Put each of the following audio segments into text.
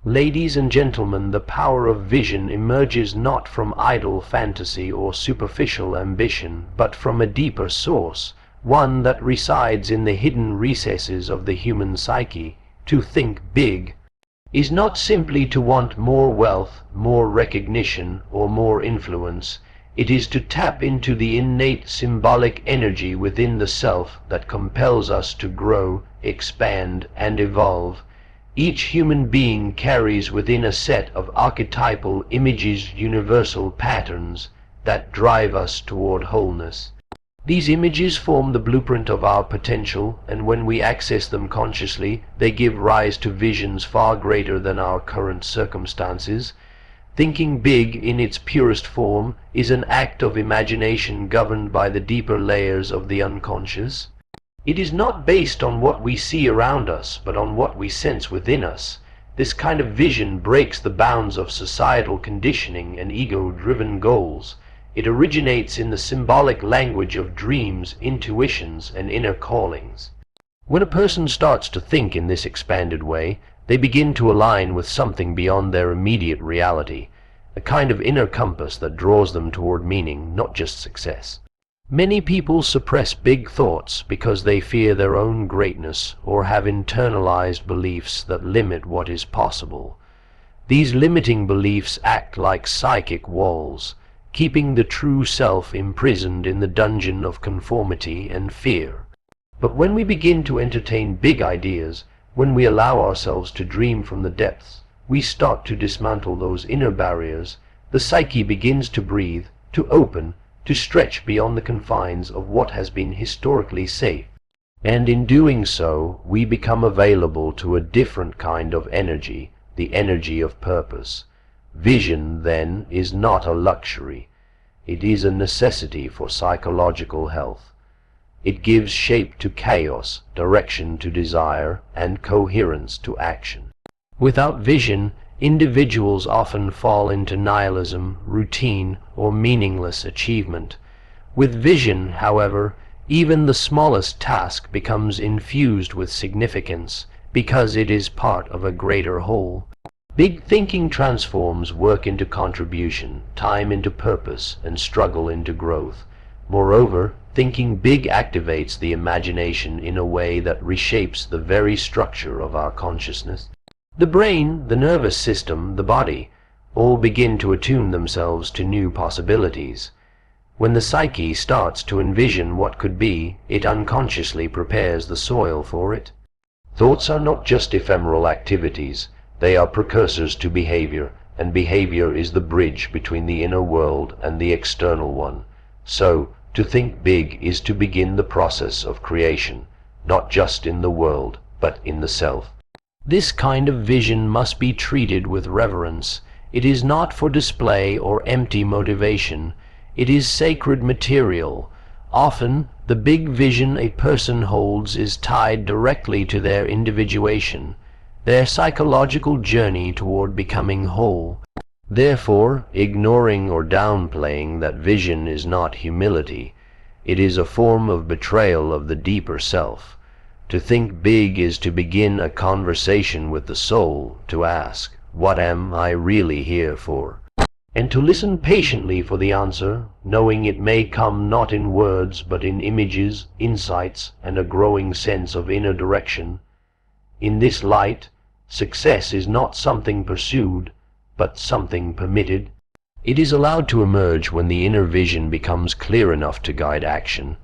Ladies and gentlemen, the power of vision emerges not from idle fantasy or superficial ambition, but from a deeper source, one that resides in the hidden recesses of the human psyche. To think big is not simply to want more wealth, more recognition, or more influence. It is to tap into the innate symbolic energy within the self that compels us to grow, expand, and evolve. Each human being carries within a set of archetypal images universal patterns that drive us toward wholeness. These images form the blueprint of our potential, and when we access them consciously, they give rise to visions far greater than our current circumstances. Thinking big in its purest form is an act of imagination governed by the deeper layers of the unconscious. It is not based on what we see around us, but on what we sense within us. This kind of vision breaks the bounds of societal conditioning and ego-driven goals. It originates in the symbolic language of dreams, intuitions, and inner callings. When a person starts to think in this expanded way, they begin to align with something beyond their immediate reality, a kind of inner compass that draws them toward meaning, not just success. Many people suppress big thoughts because they fear their own greatness or have internalized beliefs that limit what is possible. These limiting beliefs act like psychic walls, keeping the true self imprisoned in the dungeon of conformity and fear. But when we begin to entertain big ideas, when we allow ourselves to dream from the depths, we start to dismantle those inner barriers. The psyche begins to breathe, to open, to stretch beyond the confines of what has been historically safe. And in doing so, we become available to a different kind of energy, the energy of purpose. Vision, then, is not a luxury. It is a necessity for psychological health. It gives shape to chaos, direction to desire, and coherence to action. Without vision, individuals often fall into nihilism, routine, or meaningless achievement. With vision, however, even the smallest task becomes infused with significance, because it is part of a greater whole. Big thinking transforms work into contribution, time into purpose, and struggle into growth. Moreover, thinking big activates the imagination in a way that reshapes the very structure of our consciousness. The brain, the nervous system, the body, all begin to attune themselves to new possibilities. When the psyche starts to envision what could be, it unconsciously prepares the soil for it. Thoughts are not just ephemeral activities. They are precursors to behavior, and behavior is the bridge between the inner world and the external one. So, to think big is to begin the process of creation, not just in the world, but in the self. This kind of vision must be treated with reverence. It is not for display or empty motivation. It is sacred material. Often, the big vision a person holds is tied directly to their individuation, their psychological journey toward becoming whole. Therefore, ignoring or downplaying that vision is not humility. It is a form of betrayal of the deeper self. To think big is to begin a conversation with the soul, to ask, "What am I really here for?" And to listen patiently for the answer, knowing it may come not in words but in images, insights, and a growing sense of inner direction. In this light, success is not something pursued, but something permitted. It is allowed to emerge when the inner vision becomes clear enough to guide action.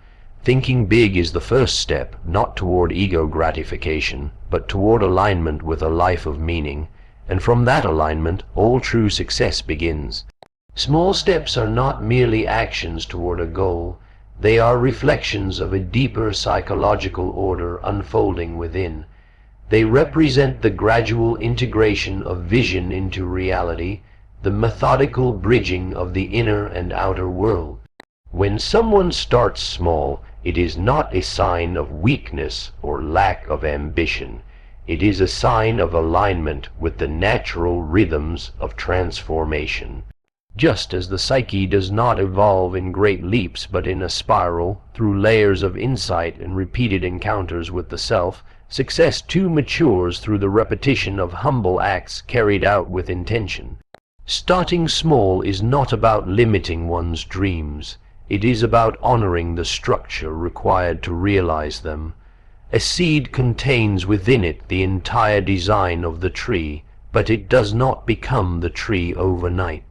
Thinking big is the first step, not toward ego gratification, but toward alignment with a life of meaning, and from that alignment, all true success begins. Small steps are not merely actions toward a goal. They are reflections of a deeper psychological order unfolding within. They represent the gradual integration of vision into reality, the methodical bridging of the inner and outer world. When someone starts small, it is not a sign of weakness or lack of ambition. It is a sign of alignment with the natural rhythms of transformation. Just as the psyche does not evolve in great leaps but in a spiral, through layers of insight and repeated encounters with the self, Success too matures through the repetition of humble acts carried out with intention. Starting small is not about limiting one's dreams. It is about honoring the structure required to realize them. A seed contains within it the entire design of the tree, but it does not become the tree overnight.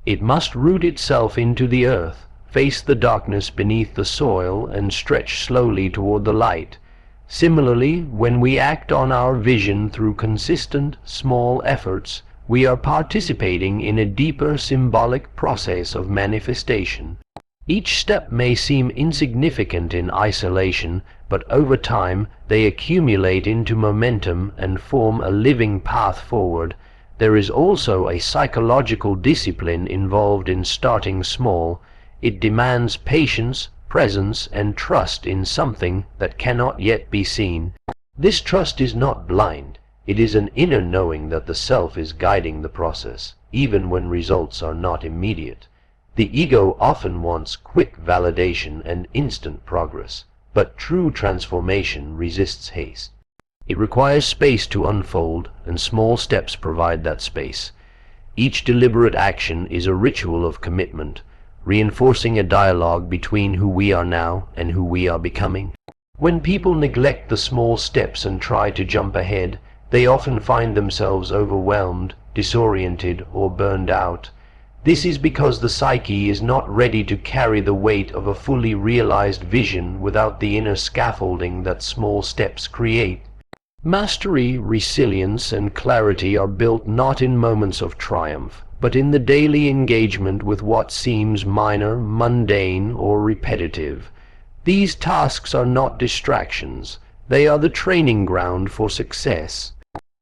It must root itself into the earth, face the darkness beneath the soil, and stretch slowly toward the light. Similarly, when we act on our vision through consistent, small efforts, we are participating in a deeper symbolic process of manifestation. Each step may seem insignificant in isolation, but over time they accumulate into momentum and form a living path forward. There is also a psychological discipline involved in starting small. It demands patience, presence, and trust in something that cannot yet be seen. This trust is not blind. It is an inner knowing that the self is guiding the process, even when results are not immediate. The ego often wants quick validation and instant progress, but true transformation resists haste. It requires space to unfold, and small steps provide that space. Each deliberate action is a ritual of commitment, reinforcing a dialogue between who we are now and who we are becoming. When people neglect the small steps and try to jump ahead, they often find themselves overwhelmed, disoriented, or burned out. This is because the psyche is not ready to carry the weight of a fully realized vision without the inner scaffolding that small steps create. Mastery, resilience, and clarity are built not in moments of triumph, but in the daily engagement with what seems minor, mundane, or repetitive. These tasks are not distractions. They are the training ground for success.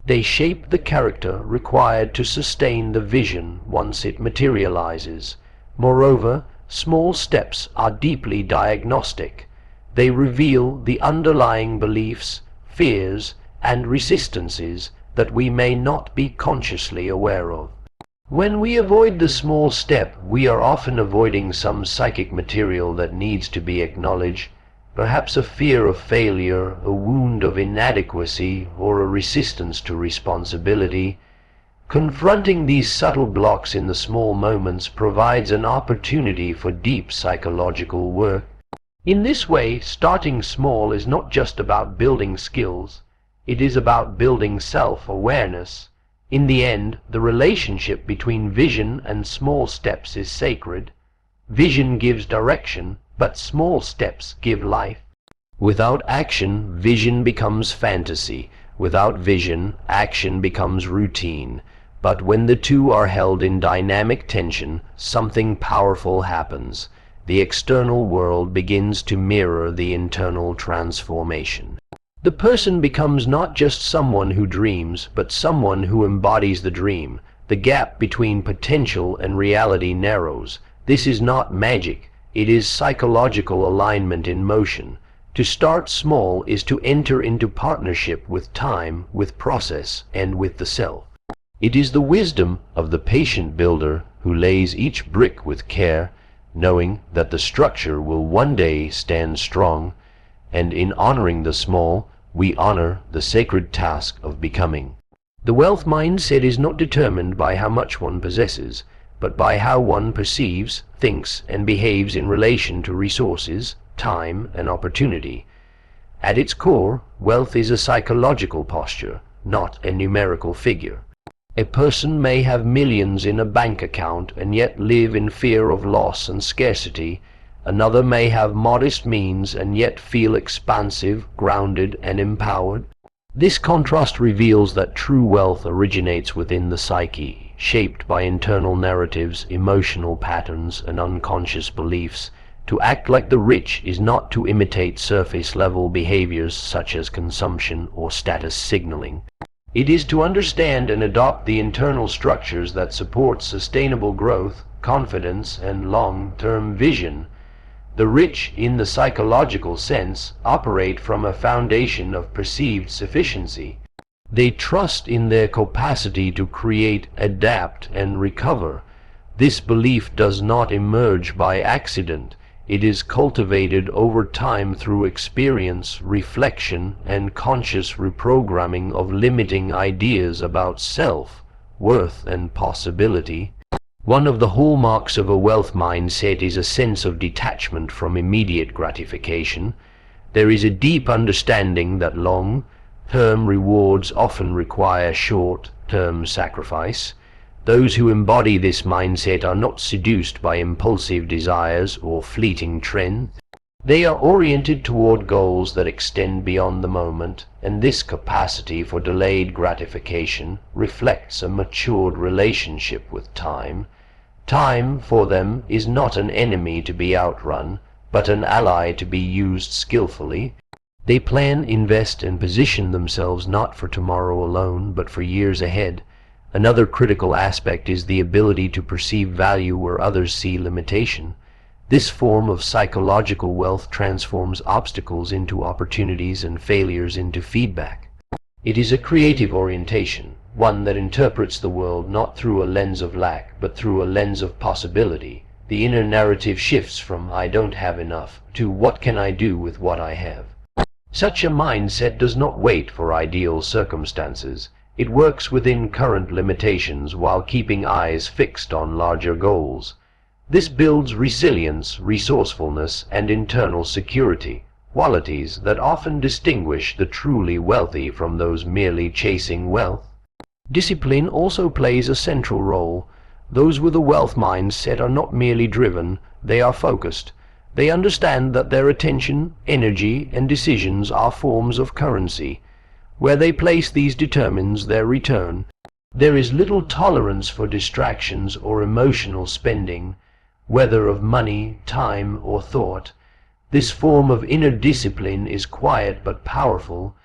They shape the character required to sustain the vision once it materializes. Moreover, small steps are deeply diagnostic. They reveal the underlying beliefs, fears, and resistances that we may not be consciously aware of. When we avoid the small step, we are often avoiding some psychic material that needs to be acknowledged. Perhaps a fear of failure, a wound of inadequacy, or a resistance to responsibility. Confronting these subtle blocks in the small moments provides an opportunity for deep psychological work. In this way, starting small is not just about building skills. It is about building self-awareness. In the end, the relationship between vision and small steps is sacred. Vision gives direction, but small steps give life. Without action, vision becomes fantasy. Without vision, action becomes routine. But when the two are held in dynamic tension, something powerful happens. The external world begins to mirror the internal transformation. The person becomes not just someone who dreams, but someone who embodies the dream. The gap between potential and reality narrows. This is not magic. It is psychological alignment in motion. To start small is to enter into partnership with time, with process, and with the self. It is the wisdom of the patient builder who lays each brick with care, knowing that the structure will one day stand strong, and in honoring the small, we honor the sacred task of becoming. The wealth mindset is not determined by how much one possesses, but by how one perceives, thinks, and behaves in relation to resources, time, and opportunity. At its core, wealth is a psychological posture, not a numerical figure. A person may have millions in a bank account and yet live in fear of loss and scarcity. Another may have modest means and yet feel expansive, grounded, and empowered. This contrast reveals that true wealth originates within the psyche, shaped by internal narratives, emotional patterns, and unconscious beliefs. To act like the rich is not to imitate surface-level behaviors such as consumption or status signaling. It is to understand and adopt the internal structures that support sustainable growth, confidence, and long-term vision. The rich, in the psychological sense, operate from a foundation of perceived sufficiency. They trust in their capacity to create, adapt, and recover. This belief does not emerge by accident. It is cultivated over time through experience, reflection, and conscious reprogramming of limiting ideas about self, worth, and possibility. One of the hallmarks of a wealth mindset is a sense of detachment from immediate gratification. There is a deep understanding that long-term rewards often require short-term sacrifice. Those who embody this mindset are not seduced by impulsive desires or fleeting trends. They are oriented toward goals that extend beyond the moment, and this capacity for delayed gratification reflects a matured relationship with time. Time, for them, is not an enemy to be outrun, but an ally to be used skillfully. They plan, invest, and position themselves not for tomorrow alone, but for years ahead. Another critical aspect is the ability to perceive value where others see limitation. This form of psychological wealth transforms obstacles into opportunities and failures into feedback. It is a creative orientation, one that interprets the world not through a lens of lack, but through a lens of possibility. The inner narrative shifts from "I don't have enough" to "what can I do with what I have?" Such a mindset does not wait for ideal circumstances. It works within current limitations while keeping eyes fixed on larger goals. This builds resilience, resourcefulness, and internal security, qualities that often distinguish the truly wealthy from those merely chasing wealth. Discipline also plays a central role. Those with a wealth mindset are not merely driven, they are focused. They understand that their attention, energy, and decisions are forms of currency. Where they place these determines their return. There is little tolerance for distractions or emotional spending, whether of money, time, or thought. This form of inner discipline is quiet but powerful.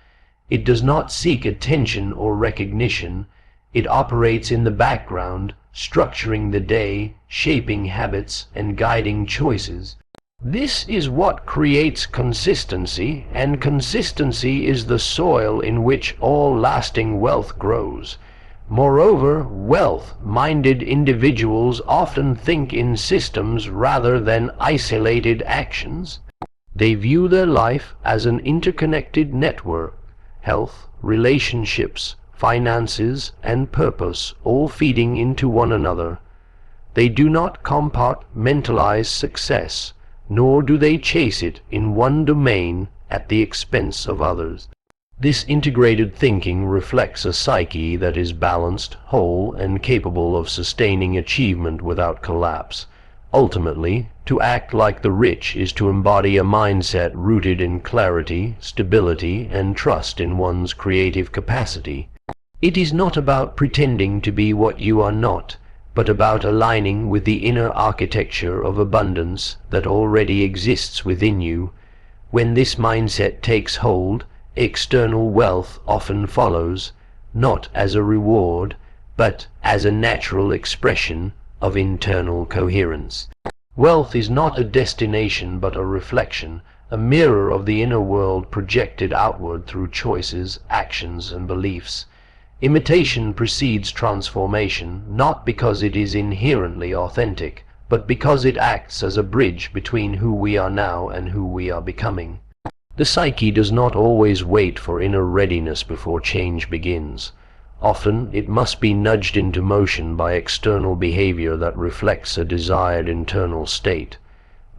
It does not seek attention or recognition. It operates in the background, structuring the day, shaping habits, and guiding choices. This is what creates consistency, and consistency is the soil in which all lasting wealth grows. Moreover, wealth-minded individuals often think in systems rather than isolated actions. They view their life as an interconnected network, health, relationships, finances, and purpose all feeding into one another. They do not compartmentalize success, nor do they chase it in one domain at the expense of others. This integrated thinking reflects a psyche that is balanced, whole, and capable of sustaining achievement without collapse. Ultimately, to act like the rich is to embody a mindset rooted in clarity, stability, and trust in one's creative capacity. It is not about pretending to be what you are not, but about aligning with the inner architecture of abundance that already exists within you. When this mindset takes hold, external wealth often follows, not as a reward, but as a natural expression of internal coherence. Wealth is not a destination but a reflection, a mirror of the inner world projected outward through choices, actions, and beliefs. Imitation precedes transformation, not because it is inherently authentic, but because it acts as a bridge between who we are now and who we are becoming. The psyche does not always wait for inner readiness before change begins. Often it must be nudged into motion by external behavior that reflects a desired internal state.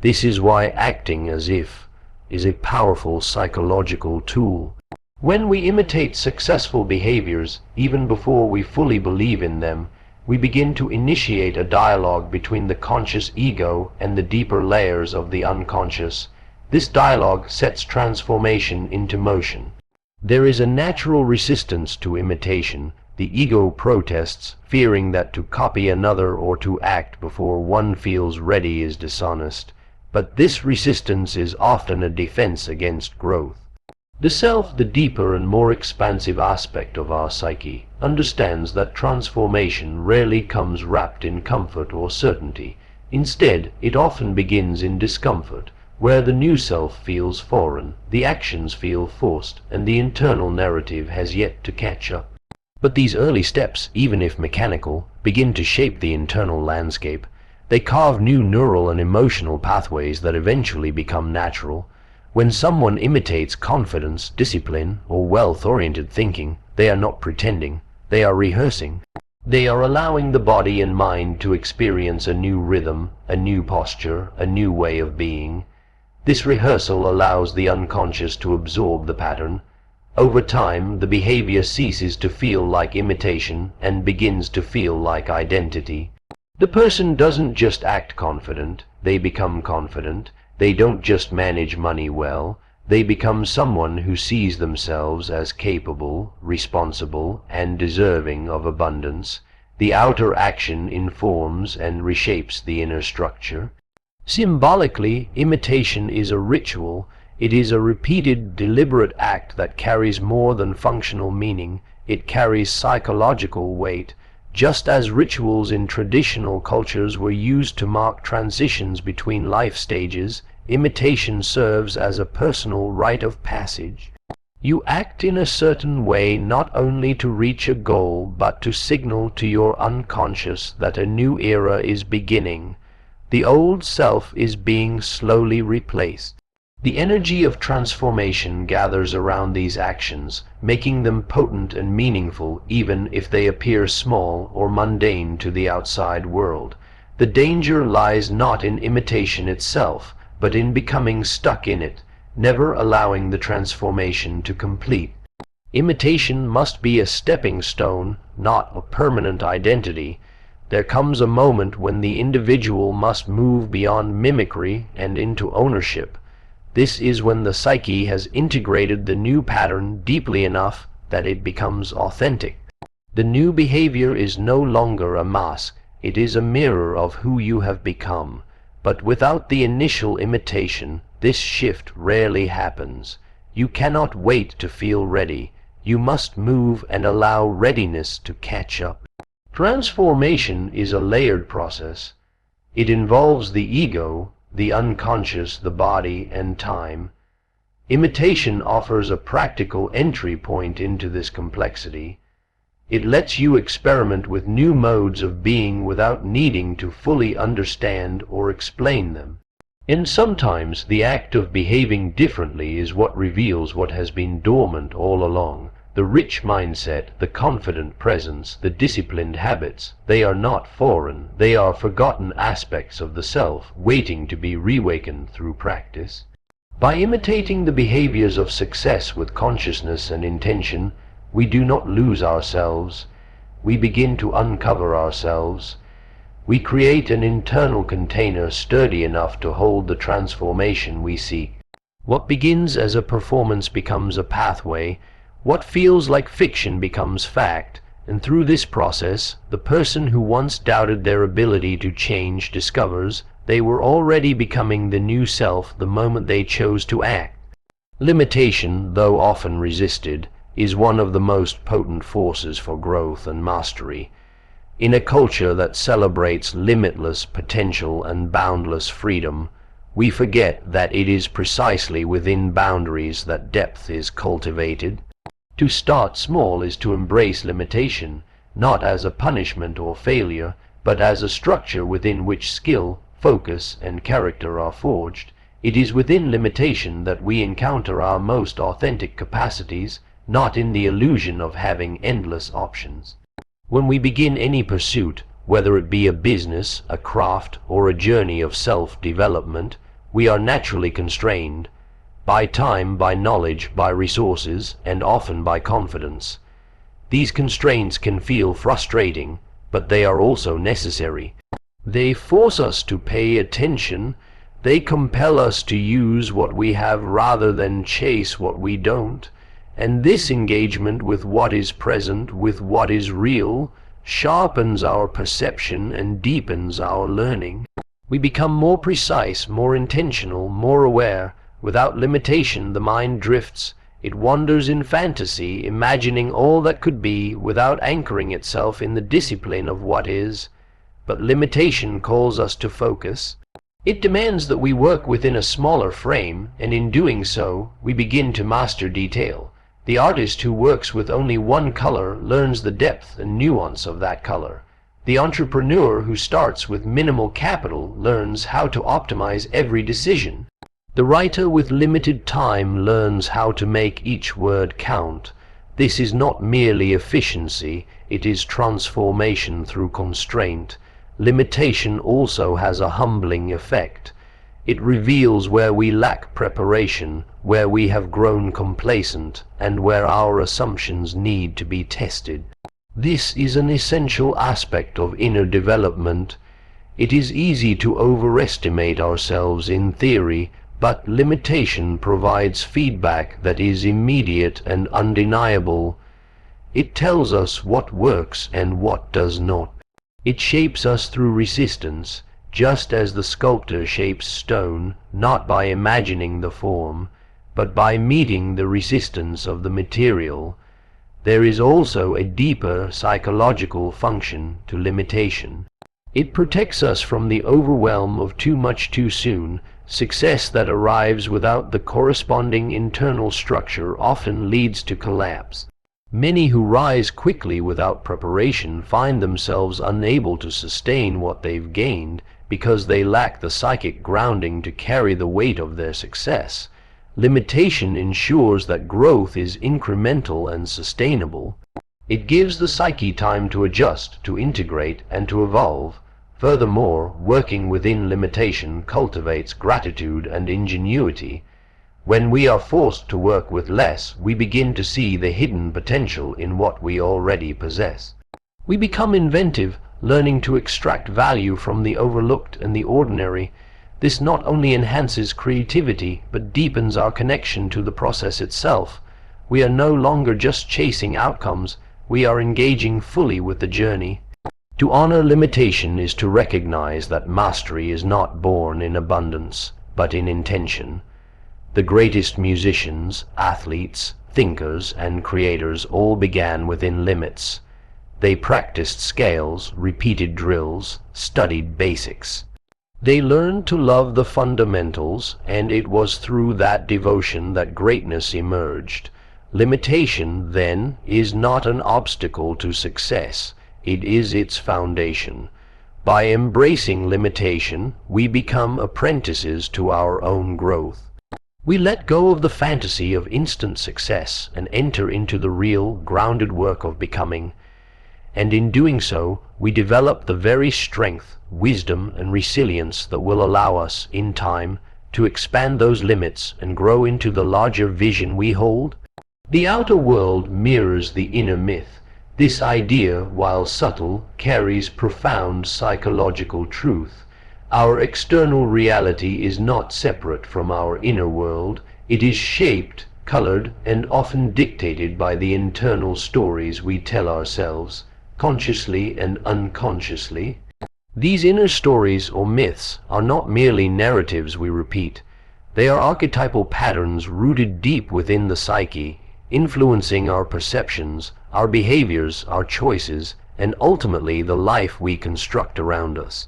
This is why acting as if is a powerful psychological tool. When we imitate successful behaviors, even before we fully believe in them, we begin to initiate a dialogue between the conscious ego and the deeper layers of the unconscious. This dialogue sets transformation into motion. There is a natural resistance to imitation. The ego protests, fearing that to copy another or to act before one feels ready is dishonest. But this resistance is often a defense against growth. The self, the deeper and more expansive aspect of our psyche, understands that transformation rarely comes wrapped in comfort or certainty. Instead, it often begins in discomfort, where the new self feels foreign, the actions feel forced, and the internal narrative has yet to catch up. But these early steps, even if mechanical, begin to shape the internal landscape. They carve new neural and emotional pathways that eventually become natural. When someone imitates confidence, discipline, or wealth-oriented thinking, they are not pretending, they are rehearsing. They are allowing the body and mind to experience a new rhythm, a new posture, a new way of being. This rehearsal allows the unconscious to absorb the pattern. Over time, the behavior ceases to feel like imitation and begins to feel like identity. The person doesn't just act confident, they become confident. They don't just manage money well, they become someone who sees themselves as capable, responsible, and deserving of abundance. The outer action informs and reshapes the inner structure. Symbolically, imitation is a ritual. It is a repeated, deliberate act that carries more than functional meaning. It carries psychological weight. Just as rituals in traditional cultures were used to mark transitions between life stages, imitation serves as a personal rite of passage. You act in a certain way not only to reach a goal, but to signal to your unconscious that a new era is beginning. The old self is being slowly replaced. The energy of transformation gathers around these actions, making them potent and meaningful even if they appear small or mundane to the outside world. The danger lies not in imitation itself, but in becoming stuck in it, never allowing the transformation to complete. Imitation must be a stepping stone, not a permanent identity. There comes a moment when the individual must move beyond mimicry and into ownership. This is when the psyche has integrated the new pattern deeply enough that it becomes authentic. The new behavior is no longer a mask, it is a mirror of who you have become. But without the initial imitation, this shift rarely happens. You cannot wait to feel ready. You must move and allow readiness to catch up. Transformation is a layered process. It involves the ego, the unconscious, the body, and time. Imitation offers a practical entry point into this complexity. It lets you experiment with new modes of being without needing to fully understand or explain them. And sometimes the act of behaving differently is what reveals what has been dormant all along. The rich mindset, the confident presence, the disciplined habits, they are not foreign. They are forgotten aspects of the self, waiting to be reawakened through practice. By imitating the behaviors of success with consciousness and intention, we do not lose ourselves. We begin to uncover ourselves. We create an internal container sturdy enough to hold the transformation we seek. What begins as a performance becomes a pathway. What feels like fiction becomes fact, and through this process, the person who once doubted their ability to change discovers they were already becoming the new self the moment they chose to act. Limitation, though often resisted, is one of the most potent forces for growth and mastery. In a culture that celebrates limitless potential and boundless freedom, we forget that it is precisely within boundaries that depth is cultivated. To start small is to embrace limitation, not as a punishment or failure, but as a structure within which skill, focus, and character are forged. It is within limitation that we encounter our most authentic capacities, not in the illusion of having endless options. When we begin any pursuit, whether it be a business, a craft, or a journey of self-development, we are naturally constrained. By time, by knowledge, by resources, and often by confidence. These constraints can feel frustrating, but they are also necessary. They force us to pay attention. They compel us to use what we have rather than chase what we don't. And this engagement with what is present, with what is real, sharpens our perception and deepens our learning. We become more precise, more intentional, more aware. Without limitation, the mind drifts. It wanders in fantasy, imagining all that could be, without anchoring itself in the discipline of what is. But limitation calls us to focus. It demands that we work within a smaller frame, and in doing so, we begin to master detail. The artist who works with only one color learns the depth and nuance of that color. The entrepreneur who starts with minimal capital learns how to optimize every decision. The writer with limited time learns how to make each word count. This is not merely efficiency, it is transformation through constraint. Limitation also has a humbling effect. It reveals where we lack preparation, where we have grown complacent, and where our assumptions need to be tested. This is an essential aspect of inner development. It is easy to overestimate ourselves in theory, but limitation provides feedback that is immediate and undeniable. It tells us what works and what does not. It shapes us through resistance, just as the sculptor shapes stone, not by imagining the form, but by meeting the resistance of the material. There is also a deeper psychological function to limitation. It protects us from the overwhelm of too much too soon. Success that arrives without the corresponding internal structure often leads to collapse. Many who rise quickly without preparation find themselves unable to sustain what they've gained because they lack the psychic grounding to carry the weight of their success. Limitation ensures that growth is incremental and sustainable. It gives the psyche time to adjust, to integrate, and to evolve. Furthermore, working within limitation cultivates gratitude and ingenuity. When we are forced to work with less, we begin to see the hidden potential in what we already possess. We become inventive, learning to extract value from the overlooked and the ordinary. This not only enhances creativity, but deepens our connection to the process itself. We are no longer just chasing outcomes, we are engaging fully with the journey. To honor limitation is to recognize that mastery is not born in abundance, but in intention. The greatest musicians, athletes, thinkers, and creators all began within limits. They practiced scales, repeated drills, studied basics. They learned to love the fundamentals, and it was through that devotion that greatness emerged. Limitation, then, is not an obstacle to success. It is its foundation. By embracing limitation, we become apprentices to our own growth. We let go of the fantasy of instant success and enter into the real, grounded work of becoming. And in doing so, we develop the very strength, wisdom, and resilience that will allow us, in time, to expand those limits and grow into the larger vision we hold. The outer world mirrors the inner myth. This idea, while subtle, carries profound psychological truth. Our external reality is not separate from our inner world. It is shaped, colored, and often dictated by the internal stories we tell ourselves, consciously and unconsciously. These inner stories or myths are not merely narratives we repeat. They are archetypal patterns rooted deep within the psyche, influencing our perceptions, our behaviors, our choices, and ultimately the life we construct around us.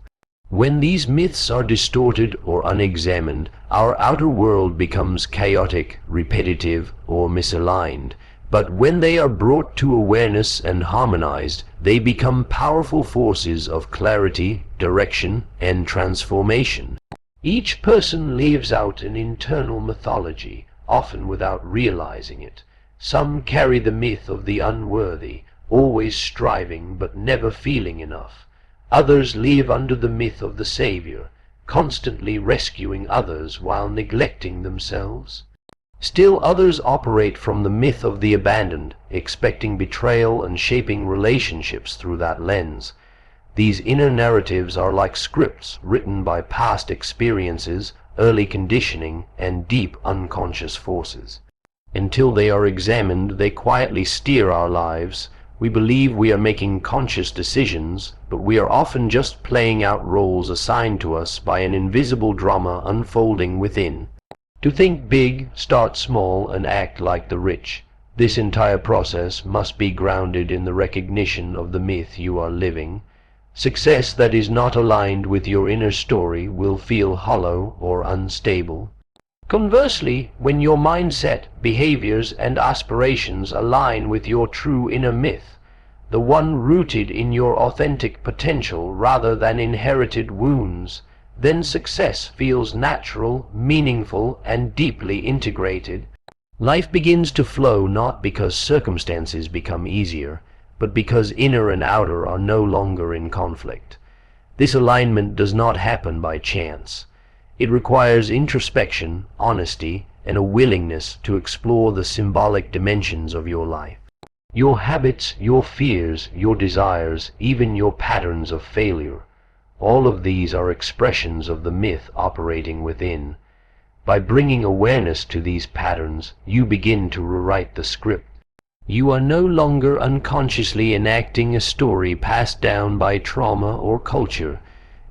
When these myths are distorted or unexamined, our outer world becomes chaotic, repetitive, or misaligned. But when they are brought to awareness and harmonized, they become powerful forces of clarity, direction, and transformation. Each person lives out an internal mythology, often without realizing it. Some carry the myth of the unworthy, always striving but never feeling enough. Others live under the myth of the savior, constantly rescuing others while neglecting themselves. Still others operate from the myth of the abandoned, expecting betrayal and shaping relationships through that lens. These inner narratives are like scripts written by past experiences, early conditioning, and deep unconscious forces. Until they are examined, they quietly steer our lives. We believe we are making conscious decisions, but we are often just playing out roles assigned to us by an invisible drama unfolding within. To think big, start small, and act like the rich. This entire process must be grounded in the recognition of the myth you are living. Success that is not aligned with your inner story will feel hollow or unstable. Conversely, when your mindset, behaviors, and aspirations align with your true inner myth, the one rooted in your authentic potential rather than inherited wounds, then success feels natural, meaningful, and deeply integrated. Life begins to flow not because circumstances become easier, but because inner and outer are no longer in conflict. This alignment does not happen by chance. It requires introspection, honesty, and a willingness to explore the symbolic dimensions of your life. Your habits, your fears, your desires, even your patterns of failure, all of these are expressions of the myth operating within. By bringing awareness to these patterns, you begin to rewrite the script. You are no longer unconsciously enacting a story passed down by trauma or culture.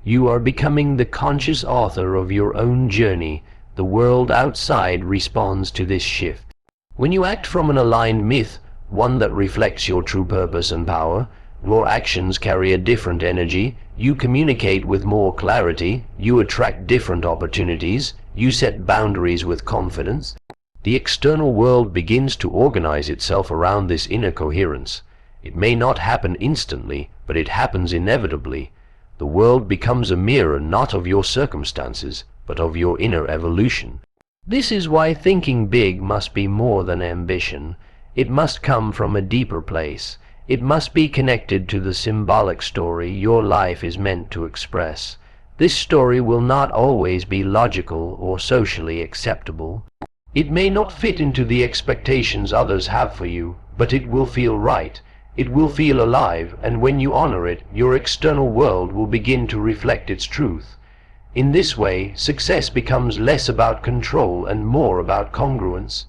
You are becoming the conscious author of your own journey. The world outside responds to this shift. When you act from an aligned myth, one that reflects your true purpose and power, your actions carry a different energy, you communicate with more clarity, you attract different opportunities, you set boundaries with confidence. The external world begins to organize itself around this inner coherence. It may not happen instantly, but it happens inevitably. The world becomes a mirror not of your circumstances, but of your inner evolution. This is why thinking big must be more than ambition. It must come from a deeper place. It must be connected to the symbolic story your life is meant to express. This story will not always be logical or socially acceptable. It may not fit into the expectations others have for you, but it will feel right. It will feel alive, and when you honor it, your external world will begin to reflect its truth. In this way, success becomes less about control and more about congruence.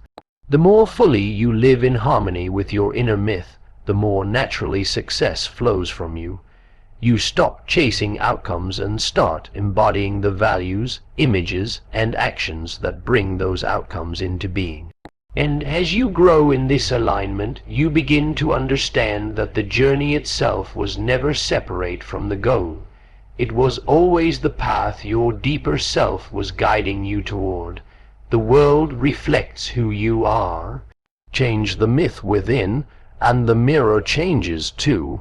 The more fully you live in harmony with your inner myth, the more naturally success flows from you. You stop chasing outcomes and start embodying the values, images, and actions that bring those outcomes into being. And as you grow in this alignment, you begin to understand that the journey itself was never separate from the goal. It was always the path your deeper self was guiding you toward. The world reflects who you are. Change the myth within, and the mirror changes too.